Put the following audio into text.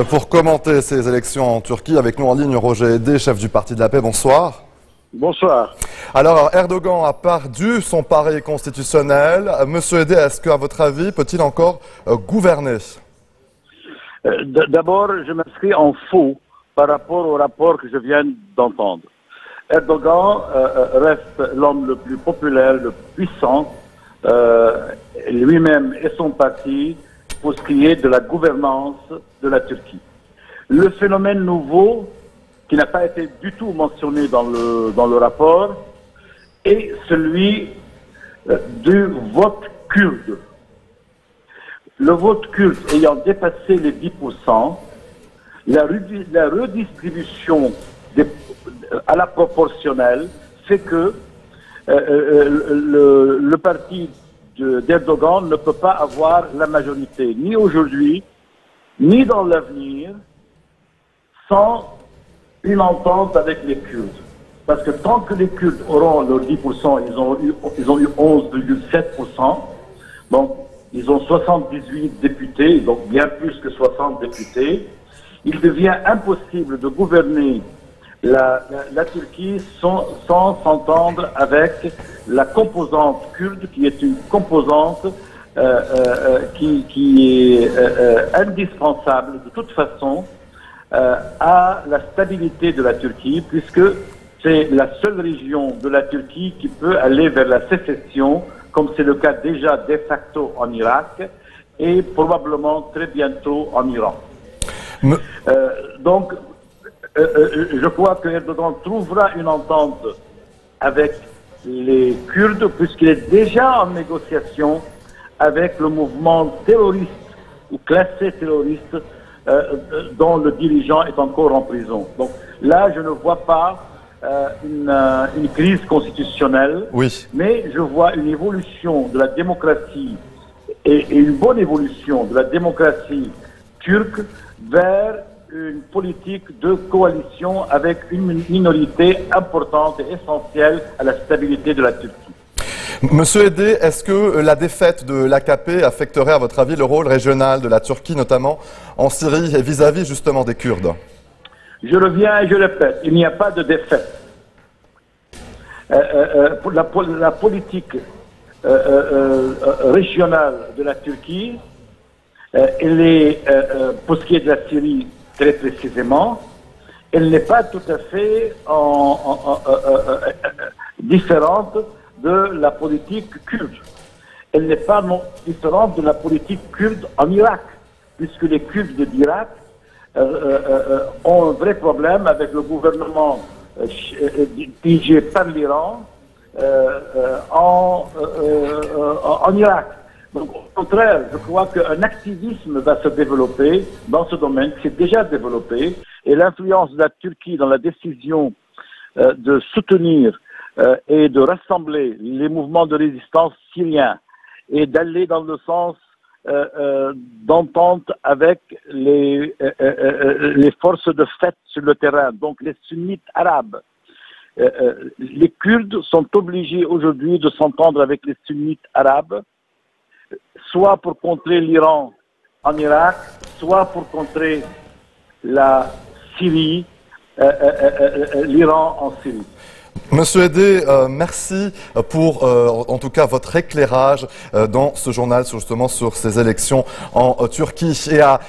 Pour commenter ces élections en Turquie, avec nous en ligne Roger Ede, chef du Parti de la Paix. Bonsoir. Bonsoir. Alors, Erdogan a perdu son pari constitutionnel. Monsieur Ede, est-ce qu'à votre avis, peut-il encore gouverner? D'abord, je m'inscris en faux par rapport au rapport que je viens d'entendre. Erdogan reste l'homme le plus populaire, le plus puissant, lui-même et son parti, pour ce qui est de la gouvernance de la Turquie. Le phénomène nouveau, qui n'a pas été du tout mentionné dans le rapport, est celui du vote kurde. Le vote kurde ayant dépassé les 10%, la redistribution à la proportionnelle fait que le parti d'Erdogan ne peut pas avoir la majorité, ni aujourd'hui, ni dans l'avenir, sans une entente avec les Kurdes. Parce que tant que les Kurdes auront leurs 10%, ils ont eu 11,7%, donc ils ont 78 députés, donc bien plus que 60 députés, il devient impossible de gouverner la Turquie sans s'entendre avec la composante kurde, qui est une composante qui est indispensable de toute façon à la stabilité de la Turquie, puisque c'est la seule région de la Turquie qui peut aller vers la sécession, comme c'est le cas déjà de facto en Irak et probablement très bientôt en Iran. Donc, je crois que Erdogan trouvera une entente avec les Kurdes, puisqu'il est déjà en négociation avec le mouvement terroriste ou classé terroriste dont le dirigeant est encore en prison. Donc là, je ne vois pas une crise constitutionnelle, oui, mais je vois une évolution de la démocratie et une bonne évolution de la démocratie turque vers une politique de coalition avec une minorité importante et essentielle à la stabilité de la Turquie. Monsieur Ede, est-ce que la défaite de l'AKP affecterait à votre avis le rôle régional de la Turquie, notamment en Syrie et vis-à-vis justement des Kurdes? Je reviens et je répète, il n'y a pas de défaite. Pour la politique régionale de la Turquie, elle est, pour ce qui est de la Syrie, très précisément, elle n'est pas tout à fait différente de la politique kurde. Elle n'est pas non différente de la politique kurde en Irak, puisque les Kurdes d'Irak ont un vrai problème avec le gouvernement dirigé par l'Iran en Irak. Donc, au contraire, je crois qu'un activisme va se développer dans ce domaine, qui s'est déjà développé, et l'influence de la Turquie dans la décision de soutenir et de rassembler les mouvements de résistance syriens et d'aller dans le sens d'entente avec les forces de fait sur le terrain, donc les sunnites arabes. Les Kurdes sont obligés aujourd'hui de s'entendre avec les sunnites arabes, soit pour contrer l'Iran en Irak, soit pour contrer la Syrie, l'Iran en Syrie. Monsieur Ede, merci pour en tout cas votre éclairage dans ce journal justement sur ces élections en Turquie et à